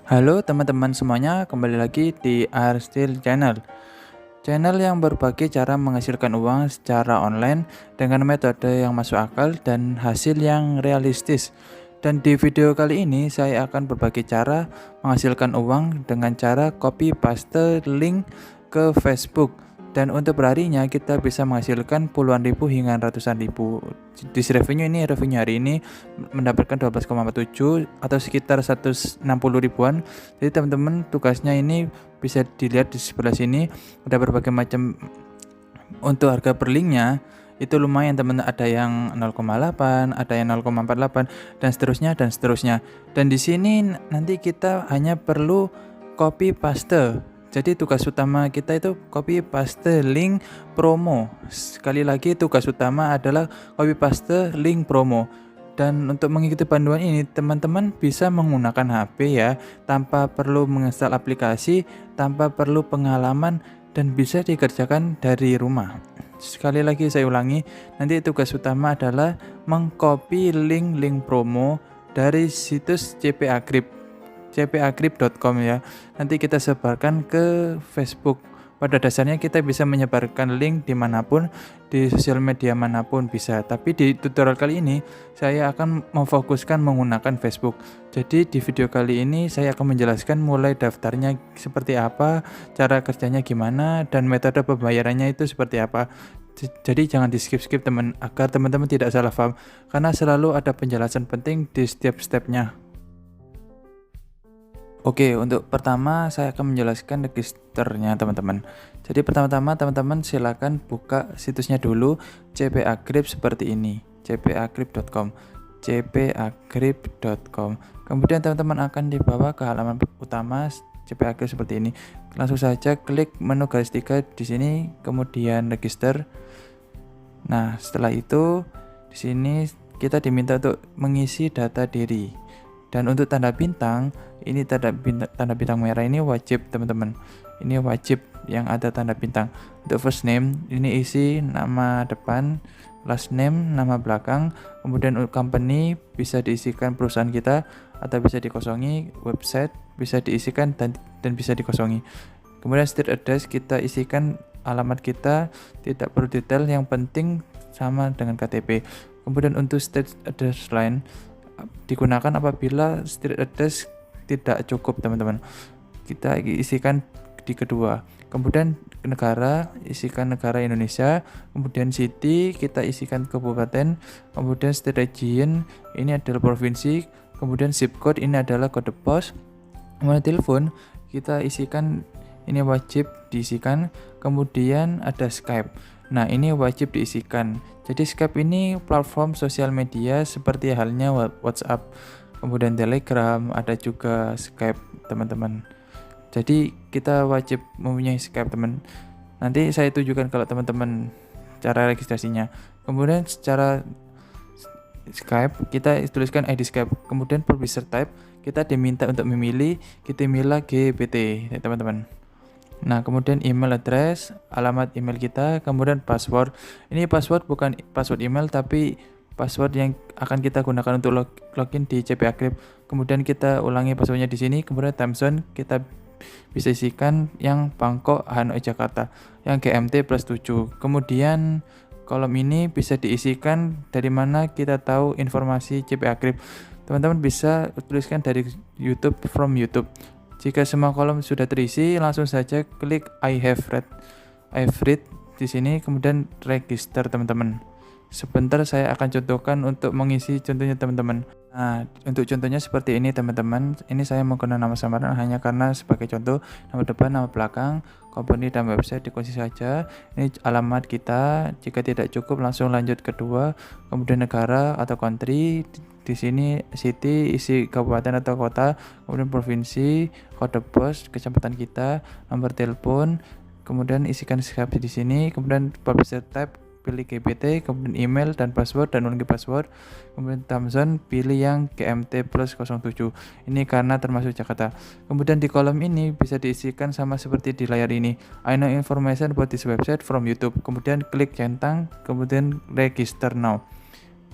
Halo teman-teman semuanya, kembali lagi di Arstil Channel. Channel yang berbagi cara menghasilkan uang secara online dengan metode yang masuk akal dan hasil yang realistis. Dan di video kali ini saya akan berbagi cara menghasilkan uang dengan cara copy paste link ke Facebook. Dan untuk perharinya kita bisa menghasilkan puluhan ribu hingga ratusan ribu. Di revenue hari ini mendapatkan 12,47 atau sekitar 160 ribuan. Jadi teman-teman tugasnya ini bisa dilihat di sebelah sini ada berbagai macam untuk harga per linknya. Itu lumayan teman, ada yang 0,8, ada yang 0,48 dan seterusnya. Dan di sini nanti kita hanya perlu copy paste. Jadi tugas utama kita itu copy paste link promo. Sekali lagi tugas utama adalah copy paste link promo. Dan untuk mengikuti panduan ini teman-teman bisa menggunakan HP ya, tanpa perlu menginstal aplikasi, tanpa perlu pengalaman, dan bisa dikerjakan dari rumah. Sekali lagi saya ulangi, nanti tugas utama adalah mengcopy link promo dari situs cpagrip.com ya. Nanti kita sebarkan ke Facebook. Pada dasarnya kita bisa menyebarkan link dimanapun, di sosial media manapun bisa. Tapi di tutorial kali ini saya akan memfokuskan menggunakan Facebook. Jadi di video kali ini saya akan menjelaskan mulai daftarnya seperti apa, cara kerjanya gimana, dan metode pembayarannya itu seperti apa. Jadi jangan di skip-skip teman, agar teman-teman tidak salah paham, karena selalu ada penjelasan penting di setiap stepnya. Oke, untuk pertama saya akan menjelaskan registernya teman-teman. Jadi pertama-tama teman-teman silakan buka situsnya dulu, cpagrip seperti ini, cpagrip.com, cpagrip.com. Kemudian teman-teman akan dibawa ke halaman utama cpagrip seperti ini. Langsung saja klik menu garis 3 di sini, kemudian register. Nah, setelah itu di sini kita diminta untuk mengisi data diri. Dan untuk tanda bintang, ini tanda bintang merah ini wajib teman-teman. Ini wajib yang ada tanda bintang. Untuk first name, ini isi nama depan, last name, nama belakang. Kemudian untuk company bisa diisikan perusahaan kita atau bisa dikosongi, website bisa diisikan dan bisa dikosongi. Kemudian street address kita isikan alamat kita, tidak perlu detail, yang penting sama dengan KTP. Kemudian untuk street address line digunakan apabila street address tidak cukup teman-teman, kita isikan di kedua. Kemudian negara, isikan negara Indonesia. Kemudian city kita isikan kabupaten. Kemudian state region, ini adalah provinsi. Kemudian zip code, ini adalah kode pos. Kemudian telepon kita isikan, ini wajib diisikan. Kemudian ada Skype, nah ini wajib diisikan. Jadi Skype ini platform sosial media seperti halnya WhatsApp, kemudian Telegram, ada juga Skype teman-teman. Jadi kita wajib mempunyai Skype teman. Nanti saya tunjukkan kalau teman-teman cara registrasinya. Kemudian secara Skype kita tuliskan ID Skype. Kemudian publisher type kita diminta untuk memilih, kita milih GPT ya, teman-teman. Nah, kemudian email address, alamat email kita, kemudian password. Ini password bukan password email tapi password yang akan kita gunakan untuk login di cpagrip. Kemudian kita ulangi passwordnya di sini. Kemudian time zone kita bisa isikan yang Bangkok, Hanoi, Jakarta, yang GMT +7. Kemudian kolom ini bisa diisikan dari mana kita tahu informasi cpagrip. Teman-teman bisa tuliskan dari YouTube, from YouTube. Jika semua kolom sudah terisi, langsung saja klik I have read di sini, kemudian register teman-teman. Sebentar saya akan contohkan untuk mengisi contohnya teman-teman. Nah, untuk contohnya seperti ini teman-teman. Ini saya menggunakan nama samaran hanya karena sebagai contoh, nama depan, nama belakang, company dan website dikunci saja. Ini alamat kita. Jika tidak cukup langsung lanjut kedua. Kemudian negara atau country. Di sini city, isi kabupaten atau kota, kemudian provinsi, kode pos, kecamatan kita, nomor telepon, kemudian isikan Skype di sini, kemudian publisher type, pilih GPT, kemudian email dan password dan ulangi password, kemudian time zone pilih yang GMT +07. Ini karena termasuk Jakarta. Kemudian di kolom ini bisa diisikan sama seperti di layar ini. I know information about this website from YouTube. Kemudian klik centang, kemudian register now.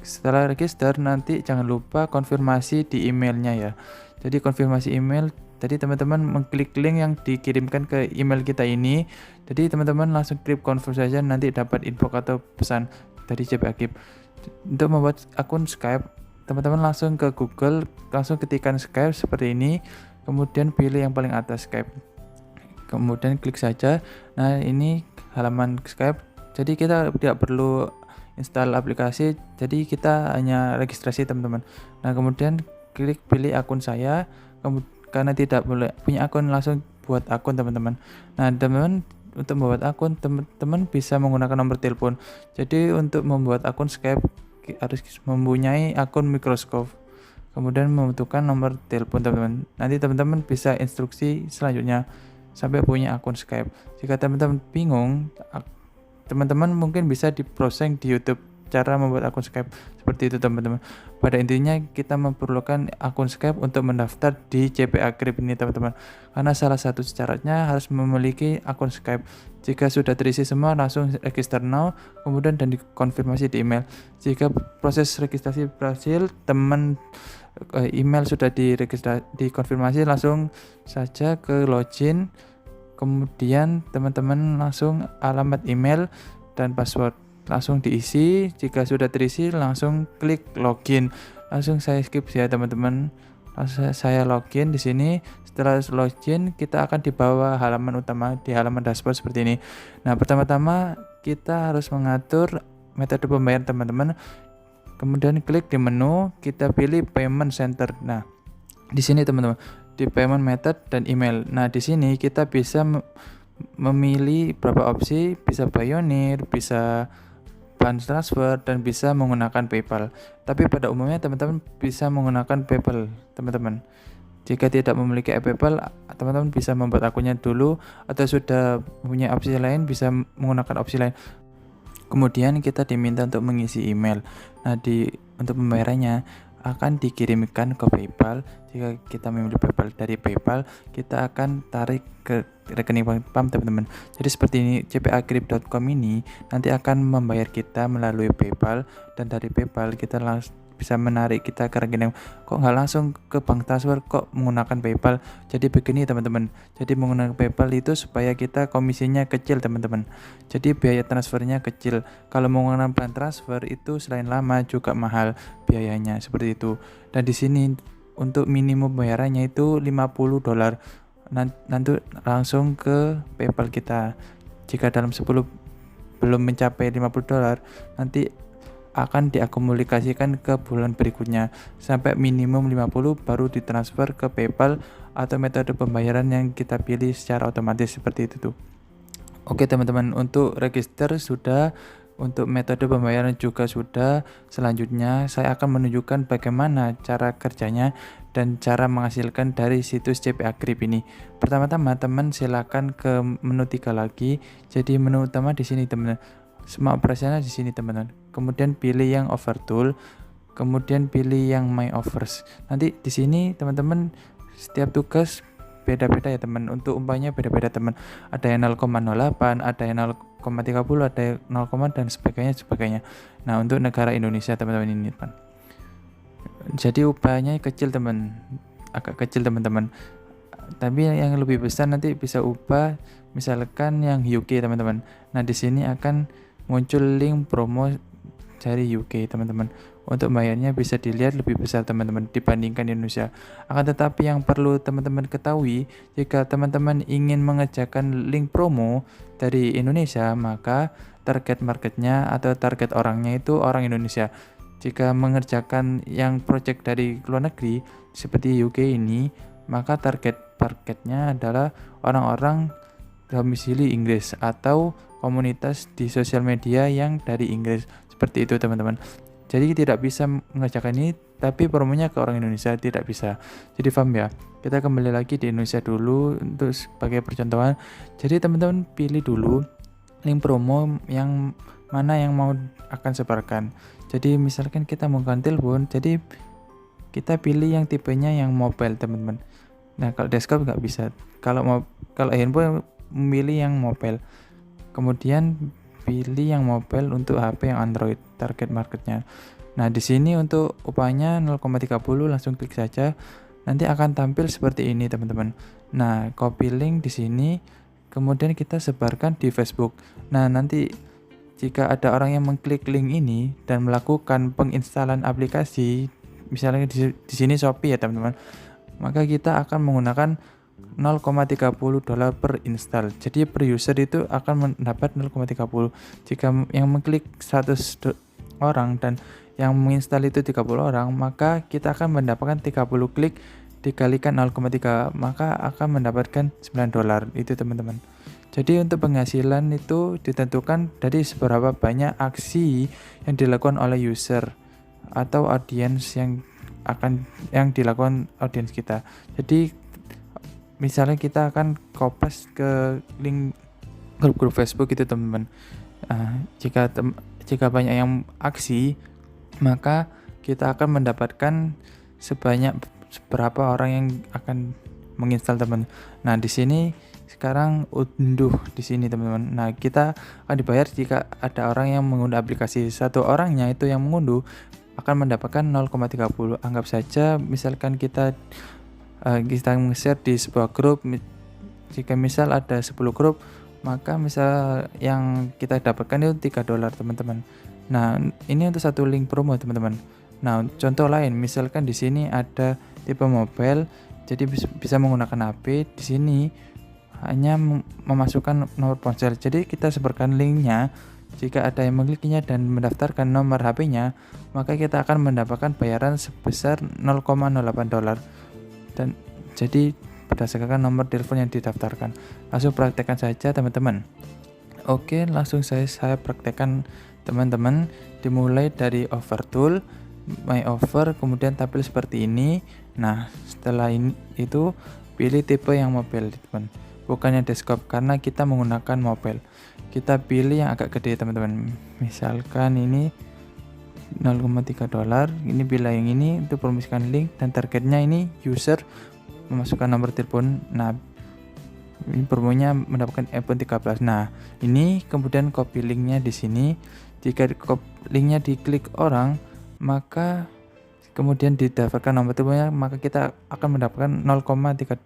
Setelah register nanti jangan lupa konfirmasi di emailnya ya. Jadi konfirmasi email Jadi teman-teman mengklik link yang dikirimkan ke email kita ini. Jadi teman-teman langsung klik confirm saja, nanti dapat info atau pesan dari CP Akib. Untuk membuat akun Skype, teman-teman langsung ke Google, langsung ketikkan Skype seperti ini, kemudian pilih yang paling atas Skype, kemudian klik saja. Nah, ini halaman Skype. Jadi kita tidak perlu install aplikasi, jadi kita hanya registrasi teman-teman. Nah, kemudian klik pilih akun saya, karena tidak boleh punya akun, langsung buat akun teman-teman. Nah, teman-teman untuk membuat akun, teman-teman bisa menggunakan nomor telepon. Jadi untuk membuat akun Skype harus mempunyai akun Microsoft, kemudian membutuhkan nomor telepon teman-teman. Nanti teman-teman bisa instruksi selanjutnya sampai punya akun Skype. Jika teman-teman bingung, teman-teman mungkin bisa di-browsing di YouTube cara membuat akun Skype seperti itu teman-teman. Pada intinya kita memerlukan akun Skype untuk mendaftar di CP Akib ini teman-teman, karena salah satu syaratnya harus memiliki akun Skype. Jika sudah terisi semua, langsung register now, kemudian dan dikonfirmasi di email. Jika proses registrasi berhasil, email sudah dikonfirmasi, langsung saja ke login, kemudian teman-teman langsung alamat email dan password langsung diisi. Jika sudah terisi, langsung klik login. Langsung saya skip ya teman-teman. Langsung saya login di sini. Setelah login, kita akan dibawa halaman utama, di halaman dashboard seperti ini. Nah, pertama-tama kita harus mengatur metode pembayaran teman-teman. Kemudian klik di menu, kita pilih payment center. Nah, di sini teman-teman, di payment method dan email. Nah, di sini kita bisa memilih beberapa opsi, bisa Payoneer, bisa bank transfer, dan bisa menggunakan PayPal. Tapi pada umumnya teman-teman bisa menggunakan PayPal, teman-teman. Jika tidak memiliki PayPal, teman-teman bisa membuat akunnya dulu, atau sudah punya opsi lain bisa menggunakan opsi lain. Kemudian kita diminta untuk mengisi email. Nah, untuk pembayarannya akan dikirimkan ke PayPal. Jika kita memilih PayPal, dari PayPal kita akan tarik ke rekening bank teman-teman. Jadi seperti ini, cpakib.com ini nanti akan membayar kita melalui PayPal, dan dari PayPal kita langsung bisa menarik kita ke rekening. Kok nggak langsung ke bank transfer, kok menggunakan PayPal? Jadi begini teman-teman, jadi menggunakan PayPal itu supaya kita komisinya kecil teman-teman, jadi biaya transfernya kecil. Kalau menggunakan bank transfer itu selain lama juga mahal biayanya, seperti itu. Dan di sini untuk minimum bayarannya itu $50, nanti langsung ke PayPal kita. Jika dalam 10 belum mencapai $50, nanti akan diakumulasikan ke bulan berikutnya sampai minimum 50 baru ditransfer ke PayPal atau metode pembayaran yang kita pilih secara otomatis seperti itu tuh. Oke teman-teman, untuk register sudah, untuk metode pembayaran juga sudah. Selanjutnya saya akan menunjukkan bagaimana cara kerjanya dan cara menghasilkan dari situs CP Akib ini. Pertama-tama teman silakan ke menu 3 lagi. Jadi menu utama di sini teman-teman. Semua operasional di sini teman-teman. Kemudian pilih yang overtool, kemudian pilih yang my offers. Nanti di sini teman-teman setiap tugas beda-beda ya teman. Untuk umpamanya beda-beda teman. Ada yang 0,08, ada yang 0,30, ada yang 0, dan sebagainya. Nah, untuk negara Indonesia teman-teman ini teman. Jadi upahnya kecil teman, agak kecil teman-teman. Tapi yang lebih besar nanti bisa upah misalkan yang UK teman-teman. Nah, di sini akan muncul link promo dari UK teman-teman. Untuk bayarnya bisa dilihat lebih besar teman-teman dibandingkan Indonesia. Akan tetapi yang perlu teman-teman ketahui, jika teman-teman ingin mengerjakan link promo dari Indonesia, maka target marketnya atau target orangnya itu orang Indonesia. Jika mengerjakan yang project dari luar negeri seperti UK ini, maka target marketnya adalah orang-orang domisili Inggris atau komunitas di sosial media yang dari Inggris, seperti itu teman-teman. Jadi tidak bisa mengerjakan ini, tapi promonya ke orang Indonesia tidak bisa. Jadi paham ya. Kita kembali lagi di Indonesia dulu untuk sebagai percontohan. Jadi teman-teman pilih dulu link promo yang mana yang mau akan sebarkan. Jadi misalkan kita menggunakan telepon, jadi kita pilih yang tipenya yang mobile teman-teman. Nah, kalau desktop nggak bisa. Kalau handphone memilih yang mobile. Kemudian pilih yang mobile untuk HP yang Android, target marketnya. Nah, di sini untuk upahnya 0,30, langsung klik saja. nanti akan tampil seperti ini teman-teman. Nah, copy link di sini, kemudian kita sebarkan di Facebook. Nah, nanti jika ada orang yang mengklik link ini dan melakukan penginstalan aplikasi, misalnya di sini Shopee ya teman-teman, maka kita akan menggunakan 0,30 dolar per install. Jadi per user itu akan mendapat 0,30. Jika yang mengklik 100 orang dan yang menginstal itu 30 orang, maka kita akan mendapatkan 30 klik dikalikan 0,3, maka akan mendapatkan 9 dolar itu teman-teman. Jadi untuk penghasilan itu ditentukan dari seberapa banyak aksi yang dilakukan oleh user atau audience yang dilakukan audience kita. Jadi misalnya kita akan copy ke link grup-grup Facebook itu teman-teman. Jika banyak yang aksi, maka kita akan mendapatkan sebanyak berapa orang yang akan menginstal teman. Nah, di sini sekarang unduh di sini teman-teman. Nah, kita akan dibayar jika ada orang yang mengunduh aplikasi. Satu orangnya itu yang mengunduh akan mendapatkan 0,30. Anggap saja misalkan kita nge-share di sebuah grup, jika misal ada 10 grup, maka misal yang kita dapatkan itu 3 dolar teman-teman. Nah, ini untuk satu link promo teman-teman. Nah, contoh lain, misalkan di sini ada tipe mobile, jadi bisa menggunakan HP. Di sini hanya memasukkan nomor ponsel. Jadi kita sebarkan linknya. Jika ada yang mengkliknya dan mendaftarkan nomor HP-nya, maka kita akan mendapatkan bayaran sebesar 0,08 dolar. Dan jadi berdasarkan nomor telepon yang didaftarkan. Langsung praktekkan saja teman-teman. Oke, langsung saya praktekkan teman-teman. Dimulai dari offer tool, my offer, kemudian tampil seperti ini. Nah, setelah itu pilih tipe yang mobile teman, bukannya desktop karena kita menggunakan mobile. Kita pilih yang agak gede teman-teman. Misalkan ini 0,3 dolar. Ini bila yang ini untuk promosikan link dan targetnya ini user memasukkan nomor telepon. Nah, ini promonya mendapatkan iPhone 13. Nah, ini kemudian copy linknya di sini. Jika linknya diklik orang, maka kemudian didaftarkan nomor teleponnya, maka kita akan mendapatkan 0,32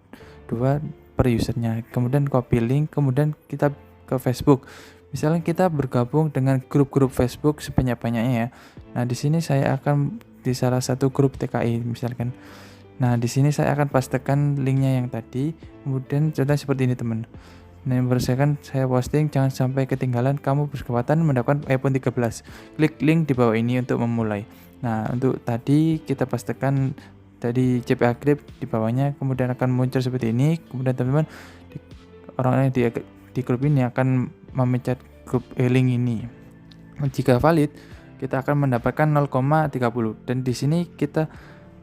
per usernya. Kemudian copy link, kemudian kita ke Facebook. Misalnya kita bergabung dengan grup-grup Facebook sebanyak-banyaknya ya. Nah, di sini saya akan di salah satu grup TKI misalkan. Nah, di sini saya akan pastekan linknya yang tadi. Kemudian contohnya seperti ini teman. Nah, yang berdasarkan saya posting, jangan sampai ketinggalan, kamu berkesempatan mendapatkan iPhone 13. Klik link di bawah ini untuk memulai. Nah, untuk tadi kita pastekan dari CPA Grip di bawahnya, kemudian akan muncul seperti ini. Kemudian teman-teman orang yang di grup ini akan memencet grup link ini. Jika valid, kita akan mendapatkan 0,30 dan di sini kita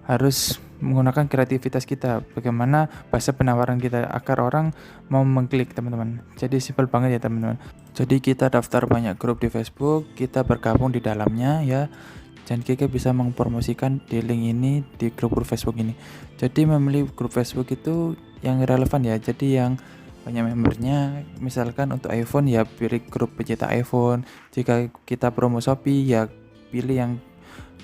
harus menggunakan kreativitas kita, bagaimana bahasa penawaran kita agar orang mau mengklik teman-teman. Jadi simpel banget ya teman-teman. Jadi kita daftar banyak grup di Facebook, kita bergabung di dalamnya ya. Dan kita bisa mempromosikan di link ini di grup-grup Facebook ini. Jadi memilih grup Facebook itu yang relevan ya. Jadi yang banyak membernya, misalkan untuk iPhone ya pilih grup pecinta iPhone. Jika kita promo Shopee ya pilih yang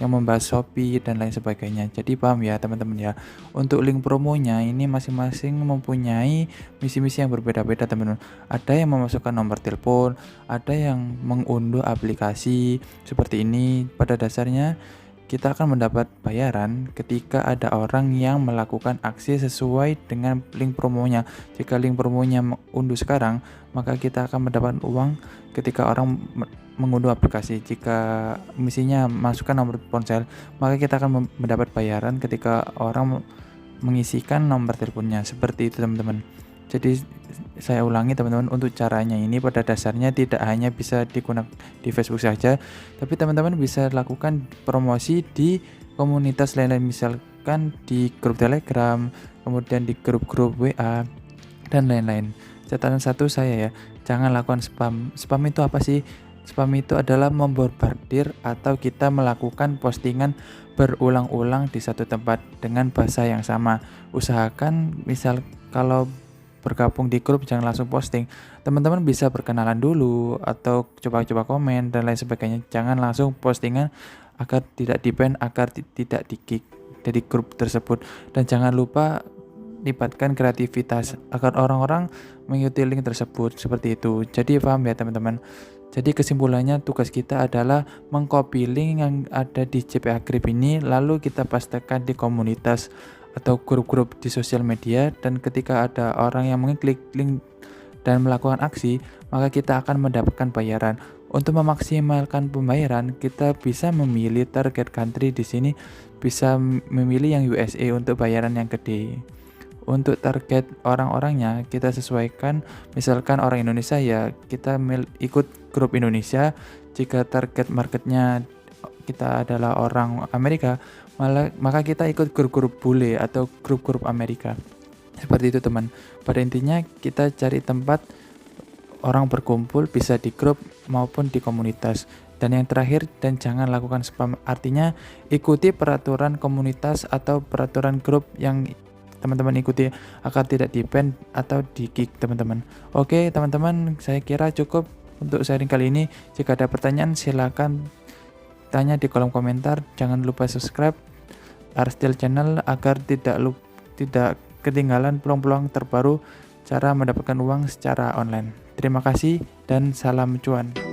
membahas Shopee dan lain sebagainya. Jadi paham ya teman-teman ya. Untuk link promonya ini masing-masing mempunyai misi-misi yang berbeda-beda teman-teman. Ada yang memasukkan nomor telepon, ada yang mengunduh aplikasi seperti ini. Pada dasarnya kita akan mendapat bayaran ketika ada orang yang melakukan aksi sesuai dengan link promonya. Jika link promonya unduh sekarang, maka kita akan mendapat uang ketika orang mengunduh aplikasi. Jika misinya masukkan nomor ponsel, maka kita akan mendapat bayaran ketika orang mengisikan nomor teleponnya. Seperti itu teman-teman. Jadi saya ulangi teman-teman, untuk caranya ini pada dasarnya tidak hanya bisa digunakan di Facebook saja, tapi teman-teman bisa lakukan promosi di komunitas lain-lain, misalkan di grup Telegram, kemudian di grup-grup WA dan lain-lain. Catatan satu saya ya, jangan lakukan spam. Spam itu apa sih? Spam itu adalah membombardir atau kita melakukan postingan berulang-ulang di satu tempat dengan bahasa yang sama. Usahakan misal kalau bergabung di grup jangan langsung posting. Teman-teman bisa berkenalan dulu atau coba-coba komen dan lain sebagainya. Jangan langsung postingan agar tidak di-ban, agar tidak di-kick. dari grup tersebut. Dan jangan lupa libatkan kreativitas agar orang-orang mengikuti link tersebut, seperti itu. Jadi paham ya teman-teman. Jadi kesimpulannya tugas kita adalah mengcopy link yang ada di JPA Grip ini, lalu kita pastikan di komunitas atau grup-grup di sosial media, dan ketika ada orang yang mengklik link dan melakukan aksi, maka kita akan mendapatkan bayaran. Untuk memaksimalkan pembayaran, kita bisa memilih target country di sini, bisa memilih yang USA untuk bayaran yang gede. Untuk target orang-orangnya kita sesuaikan, misalkan orang Indonesia ya kita ikut grup Indonesia. Jika target marketnya kita adalah orang Amerika, maka kita ikut grup-grup bule atau grup-grup Amerika. Seperti itu teman. Pada intinya kita cari tempat orang berkumpul, bisa di grup maupun di komunitas. Dan yang terakhir, dan jangan lakukan spam. Artinya ikuti peraturan komunitas atau peraturan grup yang teman-teman ikuti agar tidak di-ban atau di-kick teman-teman. Oke teman-teman, saya kira cukup untuk sharing kali ini. Jika ada pertanyaan silakan tanya di kolom komentar. Jangan lupa subscribe Arstyle Channel agar tidak ketinggalan peluang-peluang terbaru cara mendapatkan uang secara online. Terima kasih dan salam cuan.